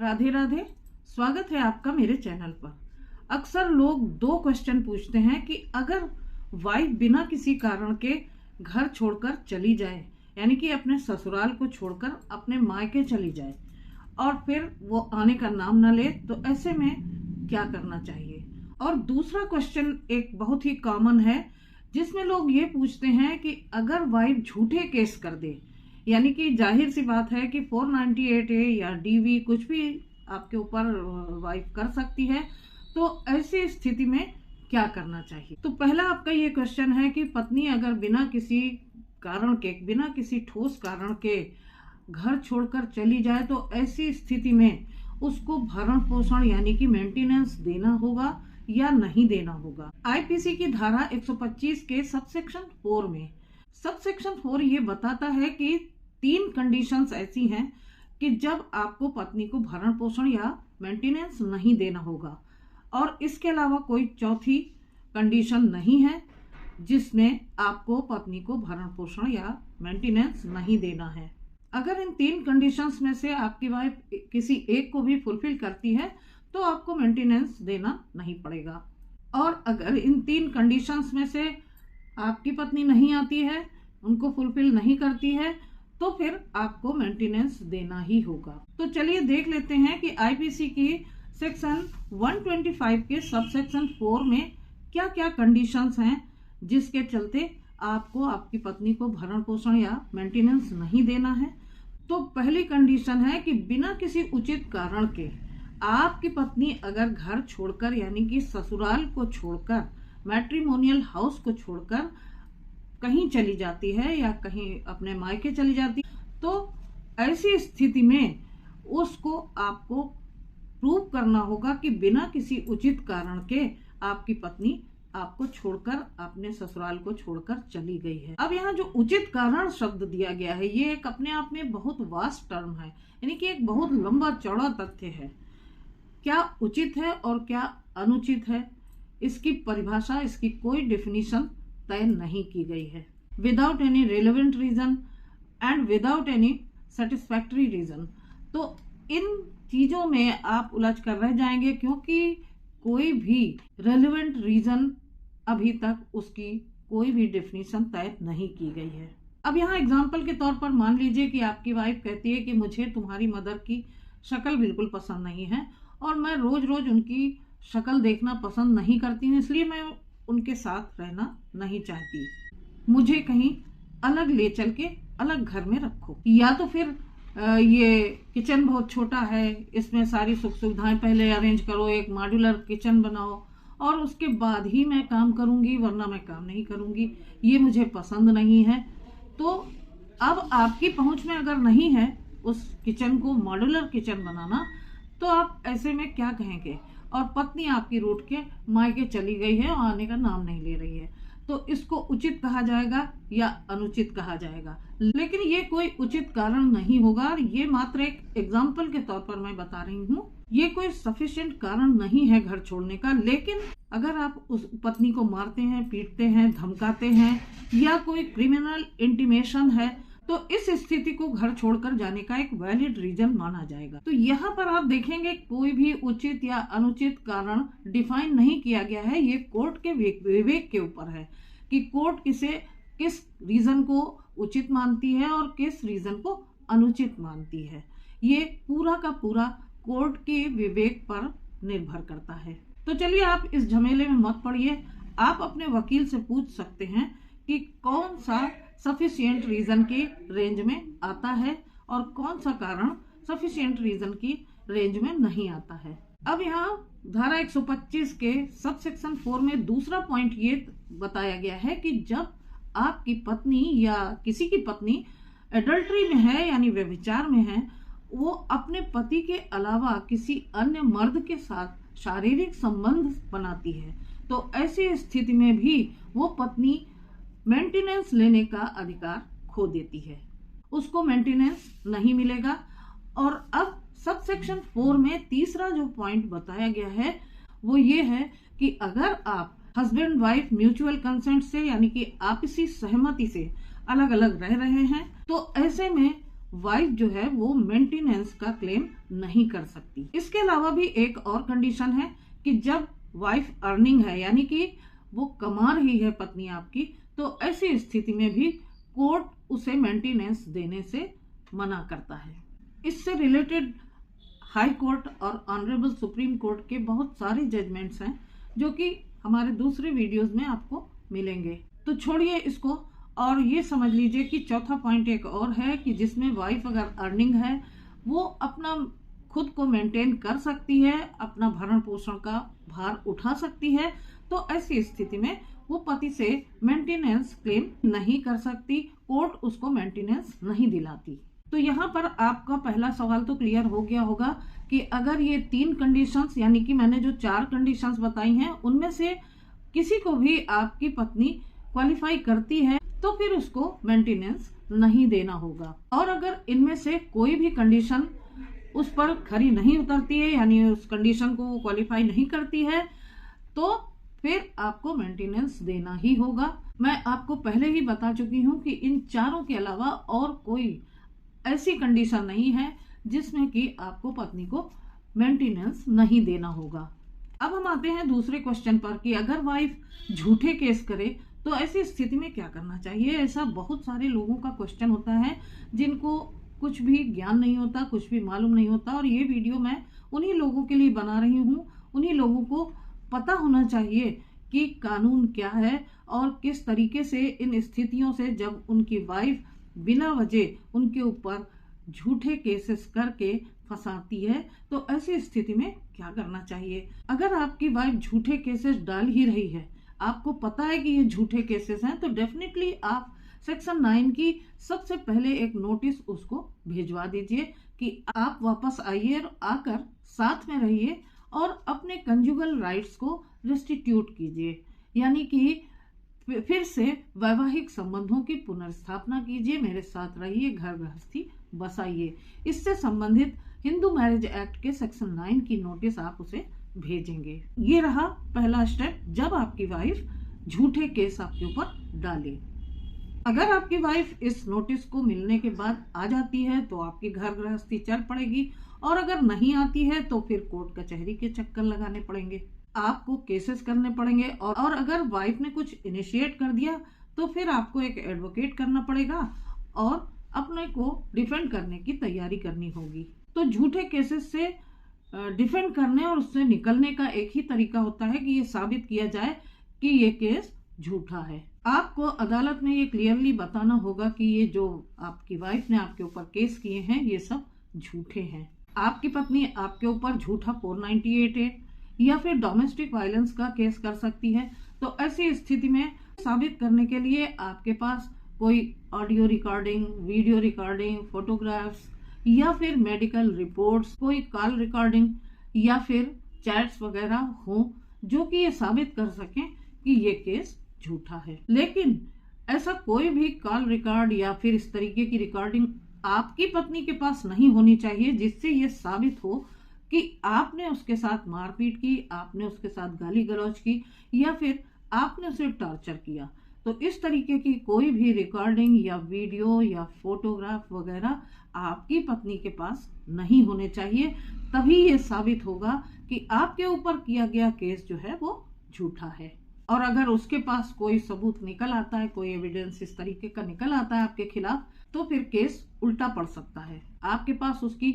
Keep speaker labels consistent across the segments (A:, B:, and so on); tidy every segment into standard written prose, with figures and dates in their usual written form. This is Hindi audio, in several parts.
A: राधे राधे। स्वागत है आपका मेरे चैनल पर। अक्सर लोग दो क्वेश्चन पूछते हैं कि अगर वाइफ बिना किसी कारण के घर छोड़कर चली जाए, यानी कि अपने ससुराल को छोड़कर अपने मायके चली जाए और फिर वो आने का नाम न ले, तो ऐसे में क्या करना चाहिए। और दूसरा क्वेश्चन एक बहुत ही कॉमन है जिसमें लोग ये पूछते हैं कि अगर वाइफ झूठे केस कर दे, यानी कि जाहिर सी बात है कि 498A या DV कुछ भी आपके ऊपर वाइफ कर सकती है, तो ऐसी स्थिति में क्या करना चाहिए। तो पहला आपका ये क्वेश्चन है कि पत्नी अगर बिना किसी कारण के, बिना किसी ठोस कारण के घर छोड़कर चली जाए, तो ऐसी स्थिति में उसको भरण पोषण यानी कि मेंटेनेंस देना होगा या नहीं देना होगा। IPC की धारा 125 के सबसेक्शन 4 में सबसेक्शन 4 ये बताता है कि 3 कंडीशंस ऐसी हैं कि जब आपको पत्नी को भरण पोषण या मेंटेनेंस नहीं देना होगा, और इसके अलावा कोई चौथी कंडीशन नहीं है जिसमें आपको पत्नी को भरण पोषण या मेंटेनेंस नहीं देना है। अगर इन 3 कंडीशंस में से आपकी वाइफ किसी एक को भी फुलफिल करती है तो आपको मेंटेनेंस देना नहीं पड़ेगा, और अगर इन 3 कंडीशंस में से आपकी पत्नी नहीं आती है, उनको फुलफिल नहीं करती है, तो फिर आपको मेंटेनेंस देना ही होगा। तो चलिए देख लेते हैं कि IPC की सेक्शन 125 के सबसेक्शन 4 में क्या क्या कंडीशंस हैं जिसके चलते आपको आपकी पत्नी को भरण पोषण या मेंटेनेंस नहीं देना है। तो पहली कंडीशन है कि बिना किसी उचित कारण के आपकी पत्नी अगर घर छोड़कर, यानी कि ससुराल को छोड़कर, मैट्रिमोनियल हाउस को छोड़कर कहीं चली जाती है या कहीं अपने मायके चली जाती है, तो ऐसी स्थिति में उसको आपको प्रूव करना होगा कि बिना किसी उचित कारण के आपकी पत्नी आपको छोड़कर, अपने ससुराल को छोड़कर चली गई है। अब यहाँ जो उचित कारण शब्द दिया गया है, ये एक अपने आप में बहुत वास्ट टर्म है, यानी कि एक बहुत लंबा चौड़ा तथ्य है। क्या उचित है और क्या अनुचित है, इसकी परिभाषा, इसकी कोई डेफिनेशन तय नहीं की गई है। Without any relevant reason and without any satisfactory reason, तो इन चीजों में आप उलझ कर रह जाएंगे, क्योंकि कोई भी रेलेवेंट रीजन अभी तक उसकी कोई भी डेफिनेशन तय नहीं की गई है। अब यहाँ एग्जाम्पल के तौर पर मान लीजिए कि आपकी वाइफ कहती है कि मुझे तुम्हारी मदर की शक्ल बिल्कुल पसंद नहीं है और मैं रोज रोज उनकी शक्ल देखना पसंद नहीं करती हूँ, इसलिए मैं उनके साथ रहना नहीं चाहती, मुझे कहीं अलग ले चल के अलग घर में रखो, या तो फिर ये किचन बहुत छोटा है, इसमें सारी सुख सुविधाएं पहले अरेंज करो, एक मॉड्यूलर किचन बनाओ और उसके बाद ही मैं काम करूंगी, वरना मैं काम नहीं करूंगी, ये मुझे पसंद नहीं है। तो अब आपकी पहुंच में अगर नहीं है उस किचन को मॉड्यूलर किचन बनाना, तो आप ऐसे में क्या कहेंगे। और पत्नी आपकी रूठ के मायके चली गई है और आने का नाम नहीं ले रही है, तो इसको उचित कहा जाएगा या अनुचित कहा जाएगा। लेकिन ये कोई उचित कारण नहीं होगा, और ये मात्र एक एग्जाम्पल के तौर पर मैं बता रही हूँ। ये कोई सफिशिएंट कारण नहीं है घर छोड़ने का। लेकिन अगर आप उस पत्नी को मारते हैं, पीटते हैं, धमकाते हैं या कोई क्रिमिनल इंटीमेशन है, तो इस स्थिति को घर छोड़कर जाने का एक वैलिड रीजन माना जाएगा। तो यहाँ पर आप देखेंगे कोई भी उचित या अनुचित कारण डिफाइन नहीं किया गया है। ये कोर्ट के विवेक के ऊपर है कि कोर्ट किस रीजन को उचित मानती है और किस रीजन को अनुचित मानती है। ये पूरा का पूरा कोर्ट के विवेक पर निर्भर करता है। तो चलिए आप इस झमेले में मत पड़िए, आप अपने वकील से पूछ सकते हैं कि कौन सा सफिशिएंट रीजन के रेंज में आता है और कौन सा कारण सफिशिएंट रीजन की रेंज में नहीं आता है। अब यहाँ धारा 125 के सबसेक्शन 4 में दूसरा पॉइंट ये बताया गया है कि जब आपकी पत्नी या किसी की पत्नी एडल्ट्री में है, यानी व्यभिचार में है, वो अपने पति के अलावा किसी अन्य मर्द के साथ शारीरिक संबंध बनाती है, तो ऐसी स्थिति में भी वो पत्नी मेंटेनेंस लेने का अधिकार खो देती है, उसको मेंटेनेंस नहीं मिलेगा। और अब सबसेक्शन 4 में तीसरा जो पॉइंट बताया गया है वो ये है कि अगर आप हस्बैंड वाइफ म्यूचुअल कंसेंट से, यानी कि आपसी सहमति से अलग अलग रह रहे हैं, तो ऐसे में वाइफ जो है वो मेंटेनेंस का क्लेम नहीं कर सकती। इसके अलावा भी एक और कंडीशन है कि जब वाइफ अर्निंग है, यानी कि वो कमा रही है पत्नी आपकी, तो ऐसी स्थिति में भी कोर्ट उसे मेंटेनेंस देने से मना करता है। इससे रिलेटेड हाई कोर्ट और ऑनरेबल सुप्रीम कोर्ट के बहुत सारे जजमेंट्स हैं जो कि हमारे दूसरे वीडियोस में आपको मिलेंगे। तो छोड़िए इसको और ये समझ लीजिए कि चौथा पॉइंट एक और है कि जिसमें वाइफ अगर अर्निंग है वो अपना खुद को मेंटेन कर सकती है, अपना भरण पोषण का भार उठा सकती है, तो ऐसी स्थिति में वो पति से मेंटेनेंस क्लेम नहीं कर सकती, कोर्ट उसको मेंटेनेंस नहीं दिलाती। तो यहाँ पर आपका पहला सवाल तो क्लियर हो गया होगा कि अगर ये 3 कंडीशंस, यानी कि मैंने जो 4 कंडीशंस बताई हैं, उनमें से किसी को भी आपकी पत्नी क्वालिफाई करती है तो फिर उसको मेंटेनेंस नहीं देना होगा। और अगर इनमें से कोई भी कंडीशन उस पर खरी नहीं उतरती है, यानी उस कंडीशन को क्वालिफाई नहीं करती है, तो फिर आपको मेंटेनेंस देना ही होगा। मैं आपको पहले ही बता चुकी हूँ कि इन चारों के अलावा और कोई ऐसी कंडीशन नहीं है जिसमें कि आपको पत्नी को मेंटेनेंस नहीं देना होगा। अब हम आते हैं दूसरे क्वेश्चन पर कि अगर वाइफ झूठे केस करे तो ऐसी स्थिति में क्या करना चाहिए। ऐसा बहुत सारे लोगों का क्वेश्चन होता है जिनको कुछ भी ज्ञान नहीं होता, कुछ भी मालूम नहीं होता, और ये वीडियो मैं उन्हीं लोगों के लिए बना रही हूँ। उन्हीं लोगों को पता होना चाहिए कि कानून क्या है और किस तरीके से इन स्थितियों से जब उनकी वाइफ बिना वजह उनके ऊपर झूठे केसेस करके फंसाती है तो ऐसी स्थिति में क्या करना चाहिए। अगर आपकी वाइफ झूठे केसेस डाल ही रही है, आपको पता है कि ये झूठे केसेस हैं, तो डेफिनेटली आप सेक्शन 9 की सबसे पहले एक नोटिस उसको भिजवा दीजिए कि आप वापस आइए और आकर साथ में रहिए और अपने कंजुगल राइट्स को रेस्टिट्यूट कीजिए, यानी कि फिर से वैवाहिक संबंधों की पुनर्स्थापना कीजिए, मेरे साथ रहिए, घर गृहस्थी बसाइए। इससे संबंधित हिंदू मैरिज एक्ट के सेक्शन 9 की नोटिस आप उसे भेजेंगे। ये रहा पहला स्टेप जब आपकी वाइफ झूठे केस आपके ऊपर डाले। अगर आपकी वाइफ इस नोटिस को मिलने के बाद आ जाती है तो आपकी घर गृहस्थी चल पड़ेगी, और अगर नहीं आती है तो फिर कोर्ट कचहरी के चक्कर लगाने पड़ेंगे, आपको केसेस करने पड़ेंगे, और अगर वाइफ ने कुछ इनिशिएट कर दिया तो फिर आपको एक एडवोकेट करना पड़ेगा और अपने को डिफेंड करने की तैयारी करनी होगी। तो झूठे केसेस से डिफेंड करने और उससे निकलने का एक ही तरीका होता है कि ये साबित किया जाए कि ये केस झूठा है। आपको अदालत में ये क्लियरली बताना होगा कि ये जो आपकी वाइफ ने आपके ऊपर केस किए हैं ये सब झूठे हैं। आपकी पत्नी आपके ऊपर झूठा 498A या फिर डोमेस्टिक वायलेंस का केस कर सकती है। तो ऐसी स्थिति में साबित करने के लिए आपके पास कोई audio recording, video recording, photographs या फिर मेडिकल रिपोर्ट्स, कोई कॉल रिकॉर्डिंग या फिर चैट्स वगैरह हो जो कि ये साबित कर सकें कि ये केस झूठा है। लेकिन ऐसा कोई भी कॉल रिकॉर्ड या फिर इस तरीके की रिकॉर्डिंग आपकी पत्नी के पास नहीं होनी चाहिए जिससे ये साबित हो कि आपने उसके साथ मारपीट की, आपने उसके साथ गाली गलौज की या फिर आपने उसे टॉर्चर किया। तो इस तरीके की कोई भी रिकॉर्डिंग या वीडियो या फोटोग्राफ वगैरह आपकी पत्नी के पास नहीं होने चाहिए, तभी ये साबित होगा कि आपके ऊपर किया गया केस जो है वो झूठा है। और अगर उसके पास कोई सबूत निकल आता है, कोई एविडेंस इस तरीके का निकल आता है आपके खिलाफ, तो फिर केस उल्टा पड़ सकता है। आपके पास उसकी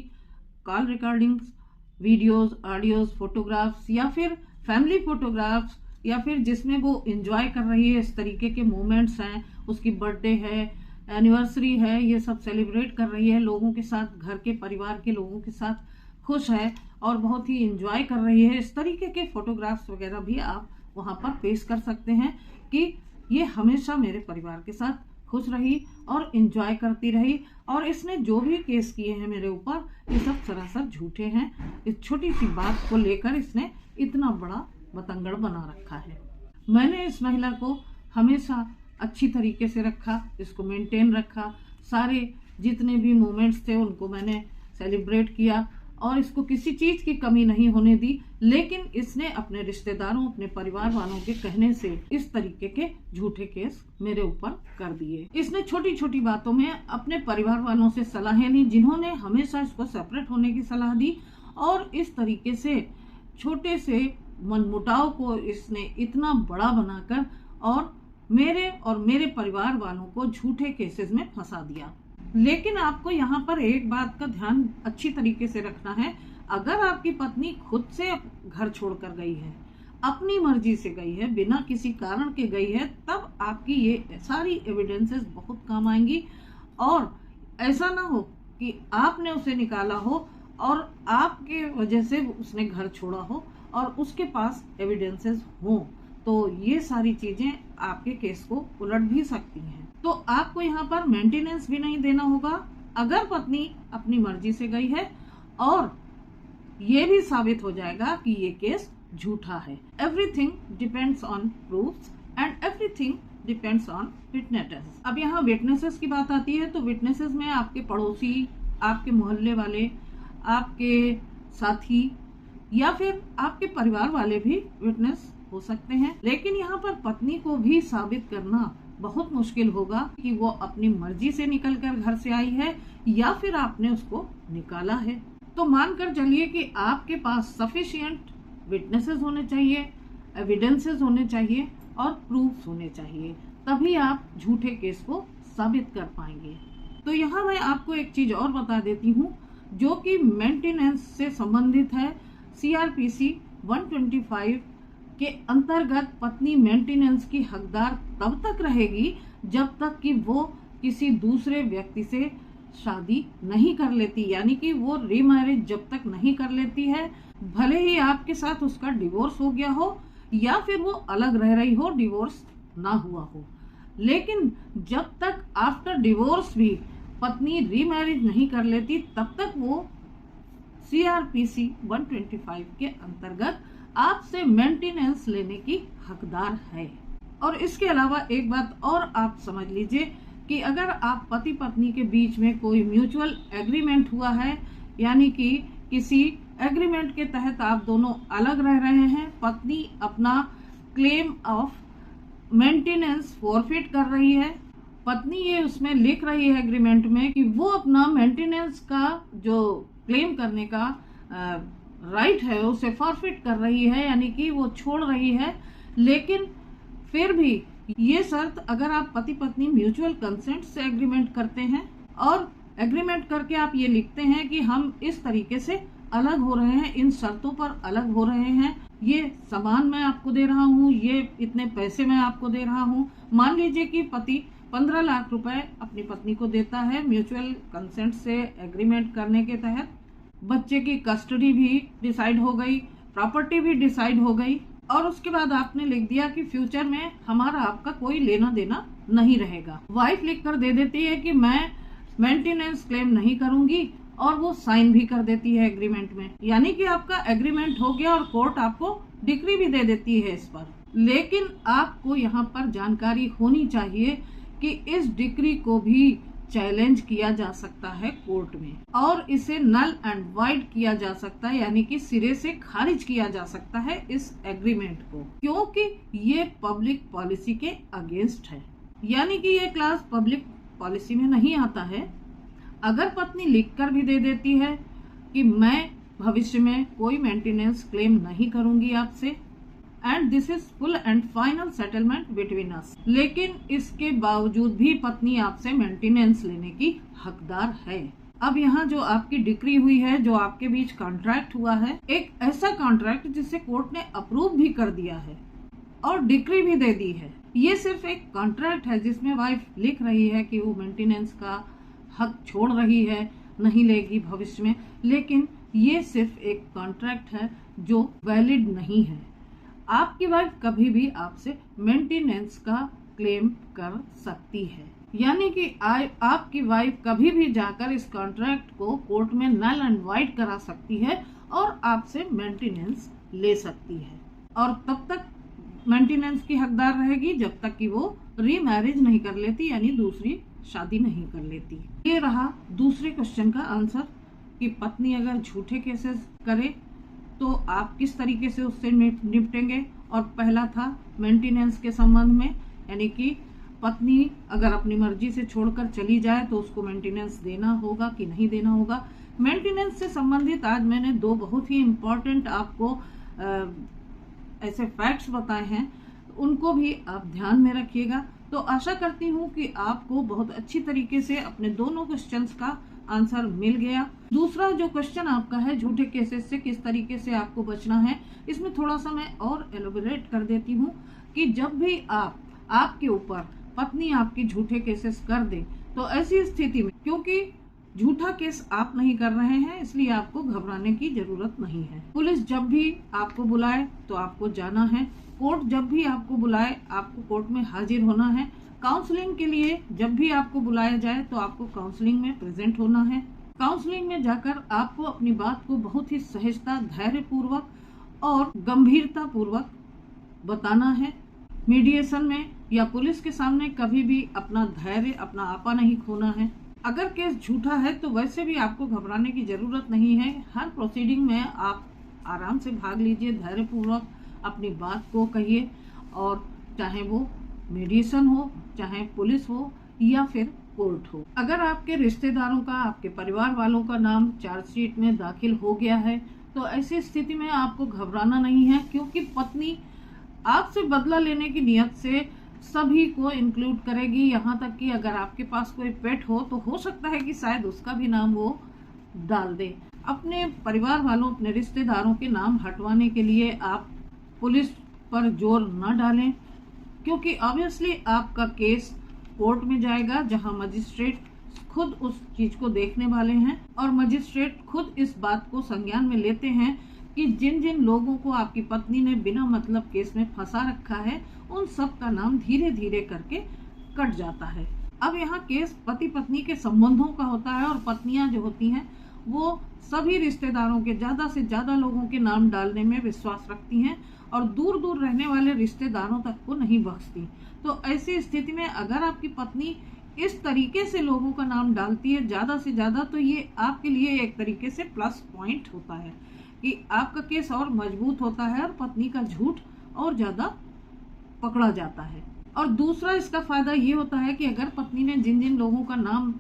A: call recordings, videos, audios, photographs या फिर फैमिली फोटोग्राफ्स या फिर जिसमें वो एंजॉय कर रही है, इस तरीके के मोमेंट्स हैं, उसकी बर्थडे है, एनिवर्सरी है, ये सब सेलिब्रेट कर रही है लोगों के साथ, घर के परिवार के लोगों के साथ खुश है और बहुत ही एंजॉय कर रही है, इस तरीके के फोटोग्राफ्स वगैरह भी आप वहां पर पेश कर सकते हैं कि ये हमेशा मेरे परिवार के साथ खुश रही और एंजॉय करती रही, और इसने जो भी केस किए हैं मेरे ऊपर ये सब सरासर झूठे हैं। इस छोटी सी बात को लेकर इसने इतना बड़ा बतंगड़ बना रखा है। मैंने इस महिला को हमेशा अच्छी तरीके से रखा, इसको मेंटेन रखा, सारे जितने भी मोमेंट्स थे उनको मैंने सेलिब्रेट किया और इसको किसी चीज की कमी नहीं होने दी, लेकिन इसने अपने रिश्तेदारों, अपने परिवार वालों के कहने से इस तरीके के झूठे केस मेरे ऊपर कर दिए। इसने छोटी छोटी बातों में अपने परिवार वालों से सलाहें ली, जिन्होंने हमेशा इसको सेपरेट होने की सलाह दी, और इस तरीके से छोटे से मनमुटाव को इसने इतना बड़ा बनाकर और मेरे परिवार वालों को झूठे केसेस में फंसा दिया। लेकिन आपको यहाँ पर एक बात का ध्यान अच्छी तरीके से रखना है, अगर आपकी पत्नी खुद से घर छोड़कर गई है, अपनी मर्जी से गई है, बिना किसी कारण के गई है, तब आपकी ये सारी एविडेंसेस बहुत काम आएंगी। और ऐसा ना हो कि आपने उसे निकाला हो और आपके वजह से उसने घर छोड़ा हो और उसके पास एविडेंसेस हो, तो ये सारी चीजें आपके केस को उलट भी सकती हैं। तो आपको यहाँ पर मेंटेनेंस भी नहीं देना होगा अगर पत्नी अपनी मर्जी से गई है, और ये भी साबित हो जाएगा कि ये केस झूठा है। Everything depends on proofs and everything depends on witnesses. अब यहाँ विटनेसेस की बात आती है, तो विटनेसेस में आपके पड़ोसी, आपके मोहल्ले वाले, आपके साथी या फिर आपके परिवार वाले भी विटनेस हो सकते हैं। लेकिन यहाँ पर पत्नी को भी साबित करना बहुत मुश्किल होगा कि वो अपनी मर्जी से निकलकर घर से आई है या फिर आपने उसको निकाला है। तो मानकर चलिए कि आपके पास सफिशिएंट विटनेसेस होने चाहिए, एविडेंसेस होने चाहिए और प्रूफ्स होने चाहिए, तभी आप झूठे केस को साबित कर पाएंगे। तो यहाँ मैं आपको एक चीज और बता देती हूँ जो कि मेंटेनेंस से संबंधित है। CRPC 125 के अंतर्गत पत्नी मेंटेनेंस की हकदार तब तक रहेगी जब तक कि वो किसी दूसरे व्यक्ति से शादी नहीं कर लेती, यानी कि वो रीमैरिज जब तक नहीं कर लेती है, भले ही आपके साथ उसका डिवोर्स हो गया हो या फिर वो अलग रह रही हो, डिवोर्स ना हुआ हो। लेकिन जब तक आफ्टर डिवोर्स भी पत्नी रीमैरिज नहीं कर लेती, तब तक वो CRPC 125 के अंतर्गत आपसे मेंटेनेंस लेने की हकदार है। और इसके अलावा एक बात और आप समझ लीजिए कि अगर आप पति पत्नी के बीच में कोई म्यूचुअल एग्रीमेंट हुआ है, यानी कि किसी एग्रीमेंट के तहत आप दोनों अलग रह रहे हैं, पत्नी अपना क्लेम ऑफ मेंटेनेंस फॉरफिट कर रही है, पत्नी ये उसमें लिख रही है एग्रीमेंट में कि वो अपना मेंटेनेंस का जो क्लेम करने का राइट है उसे फॉरफिट कर रही है, यानी कि वो छोड़ रही है। लेकिन फिर भी ये शर्त, अगर आप पति पत्नी म्यूचुअल कंसेंट से एग्रीमेंट करते हैं और एग्रीमेंट करके आप ये लिखते हैं कि हम इस तरीके से अलग हो रहे हैं, इन शर्तों पर अलग हो रहे हैं, ये सामान मैं आपको दे रहा हूँ, ये इतने पैसे मैं आपको दे रहा हूँ। मान लीजिए कि पति 15 लाख रुपए अपनी पत्नी को देता है म्यूचुअल कंसेंट से एग्रीमेंट करने के तहत, बच्चे की कस्टडी भी डिसाइड हो गई, प्रॉपर्टी भी डिसाइड हो गई, और उसके बाद आपने लिख दिया कि फ्यूचर में हमारा आपका कोई लेना देना नहीं रहेगा। वाइफ लिख कर दे देती है कि मैं मेंटेनेंस क्लेम नहीं करूंगी, और वो साइन भी कर देती है एग्रीमेंट में, यानी कि आपका एग्रीमेंट हो गया और कोर्ट आपको डिक्री भी दे देती है इस पर। लेकिन आपको यहाँ पर जानकारी होनी चाहिए कि इस डिक्री को भी चैलेंज किया जा सकता है कोर्ट में, और इसे नल एंड वाइड किया जा सकता है, यानी कि सिरे से खारिज किया जा सकता है इस एग्रीमेंट को, क्योंकि ये पब्लिक पॉलिसी के अगेंस्ट है, यानी कि ये क्लास पब्लिक पॉलिसी में नहीं आता है। अगर पत्नी लिखकर भी दे देती है कि मैं भविष्य में कोई मेंटेनेंस क्लेम नहीं करूंगी आपसे, and this is full and final settlement between us, लेकिन इसके बावजूद भी पत्नी आपसे मेंटेनेंस लेने की हकदार है। अब यहाँ जो आपकी डिक्री हुई है, जो आपके बीच कॉन्ट्रैक्ट हुआ है, एक ऐसा कॉन्ट्रैक्ट जिसे कोर्ट ने अप्रूव भी कर दिया है और डिक्री भी दे दी है, ये सिर्फ एक कॉन्ट्रैक्ट है जिसमें वाइफ लिख रही है कि वो मेंटेनेंस का हक छोड़ रही है, नहीं लेगी भविष्य में, लेकिन ये सिर्फ एक कॉन्ट्रैक्ट है जो वैलिड नहीं है। आपकी वाइफ कभी भी आपसे मेंटेनेंस का क्लेम कर सकती है, यानी कि आपकी वाइफ कभी भी जाकर इस कॉन्ट्रैक्ट को कोर्ट में नल एंड वाइड करा सकती है और आपसे मेंटेनेंस ले सकती है, और तब तक मेंटेनेंस की हकदार रहेगी जब तक कि वो रीमैरिज नहीं कर लेती, यानी दूसरी शादी नहीं कर लेती। ये रहा दूसरे क्वेश्चन का आंसर। कि पत्नी अगर झूठे केसेस करे तो आप किस तरीके से उससे निपटेंगे। और पहला था मेंटेनेंस के संबंध में, यानी कि पत्नी अगर अपनी मर्जी से छोड़कर चली जाए तो उसको मेंटेनेंस देना होगा कि नहीं देना होगा। मेंटेनेंस से संबंधित आज मैंने 2 बहुत ही इम्पोर्टेंट आपको ऐसे फैक्ट्स बताए हैं, उनको भी आप ध्यान में रखिएगा। तो आशा करती हूँ कि आपको बहुत अच्छी तरीके से अपने दोनों क्वेश्चंस का आंसर मिल गया। दूसरा जो क्वेश्चन आपका है झूठे केसेस से किस तरीके से आपको बचना है, इसमें थोड़ा सा मैं और एलोबरेट कर देती हूँ कि जब भी आपके ऊपर पत्नी आपकी झूठे केसेस कर दे तो ऐसी स्थिति में, क्योंकि झूठा केस आप नहीं कर रहे हैं इसलिए आपको घबराने की जरूरत नहीं है। पुलिस जब भी आपको बुलाए तो आपको जाना है, कोर्ट जब भी आपको बुलाए आपको कोर्ट में हाजिर होना है, काउंसलिंग के लिए जब भी आपको बुलाया जाए तो आपको काउंसलिंग में प्रेजेंट होना है। काउंसलिंग में जाकर आपको अपनी बात को बहुत ही सहजता, धैर्य पूर्वक और गंभीरता पूर्वक बताना है। मीडिएशन में या पुलिस के सामने कभी भी अपना धैर्य, अपना आपा नहीं खोना है। अगर केस झूठा है तो वैसे भी आपको घबराने की जरूरत नहीं है। हर प्रोसीडिंग में आप आराम से भाग लीजिए, धैर्य पूर्वक अपनी बात को कहिए, और चाहे वो मीडिएशन हो, चाहे पुलिस हो या फिर कोर्ट हो। अगर आपके रिश्तेदारों का, आपके परिवार वालों का नाम चार्जशीट में दाखिल हो गया है तो ऐसी स्थिति में आपको घबराना नहीं है, क्योंकि पत्नी आपसे बदला लेने की नियत से सभी को इंक्लूड करेगी। यहाँ तक कि अगर आपके पास कोई पेट हो तो हो सकता है कि शायद उसका भी नाम वो डाल दे। अपने परिवार वालों, अपने रिश्तेदारों के नाम हटवाने के लिए आप पुलिस पर जोर न डालें, क्योंकि ऑब्वियसली आपका केस कोर्ट में जाएगा जहां मजिस्ट्रेट खुद उस चीज को देखने वाले हैं, और मजिस्ट्रेट खुद इस बात को संज्ञान में लेते हैं कि जिन जिन लोगों को आपकी पत्नी ने बिना मतलब केस में फंसा रखा है उन सब का नाम धीरे धीरे करके कट जाता है। अब यहाँ केस पति पत्नी के संबंधों का होता है, और पत्नियां जो होती हैं वो सभी रिश्तेदारों के, ज्यादा से ज्यादा लोगों के नाम डालने में विश्वास रखती हैं और दूर दूर रहने वाले रिश्तेदारों तक को नहीं बख्शती। तो ऐसी स्थिति में अगर आपकी पत्नी इस तरीके से लोगों का नाम डालती है ज्यादा से ज्यादा, तो ये आपके लिए एक तरीके से प्लस पॉइंट होता है कि आपका केस और मजबूत होता है और पत्नी का झूठ और ज्यादा पकड़ा जाता है। और दूसरा इसका फायदा ये होता है कि अगर पत्नी ने जिन जिन लोगों का नाम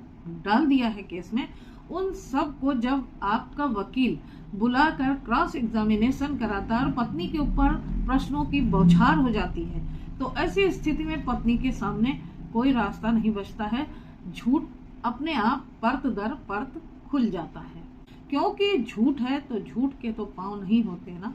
A: डाल दिया है केस में, उन सब को जब आपका वकील बुलाकर क्रॉस एग्जामिनेशन कराता है और पत्नी के ऊपर प्रश्नों की बौछार हो जाती है, तो ऐसी स्थिति में पत्नी के सामने कोई रास्ता नहीं बचता है। झूठ अपने आप परत दर परत खुल जाता है, क्योंकि झूठ है तो झूठ के तो पांव नहीं होते ना,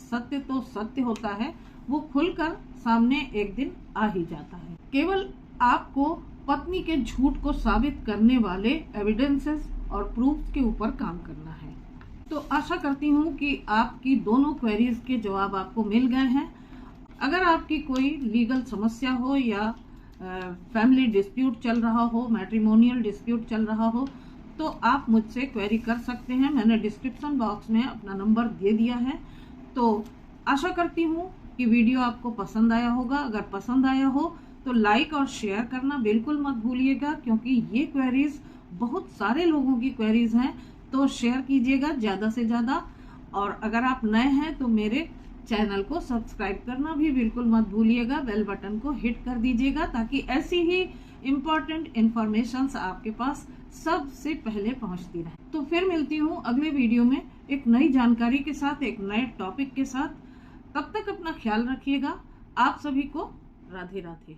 A: सत्य तो सत्य होता है, वो खुलकर सामने एक दिन आ ही जाता है। केवल आपको पत्नी के झूठ को साबित करने वाले एविडेंसेस और प्रूफ के ऊपर काम करना है। तो आशा करती हूँ कि आपकी दोनों क्वेरीज के जवाब आपको मिल गए हैं। अगर आपकी कोई लीगल समस्या हो या फैमिली डिस्प्यूट चल रहा हो, मैट्रिमोनियल डिस्प्यूट चल रहा हो, तो आप मुझसे क्वेरी कर सकते हैं। मैंने डिस्क्रिप्शन बॉक्स में अपना नंबर दे दिया है। तो आशा करती हूँ कि वीडियो आपको पसंद आया होगा। अगर पसंद आया हो तो लाइक और शेयर करना बिल्कुल मत भूलिएगा, क्योंकि ये क्वेरीज बहुत सारे लोगों की क्वेरीज हैं, तो शेयर कीजिएगा ज़्यादा से ज़्यादा। और अगर आप नए हैं तो मेरे चैनल को सब्सक्राइब करना भी बिल्कुल मत भूलिएगा, बेल बटन को हिट कर दीजिएगा, ताकि ऐसी ही इम्पोर्टेंट इन्फॉर्मेशंस आपके पास सबसे पहले पहुंचती रहे। तो फिर मिलती हूँ अगले वीडियो में एक नई जानकारी के साथ, एक नए टॉपिक के साथ। तब तक अपना ख्याल रखिएगा। आप सभी को राधे राधे।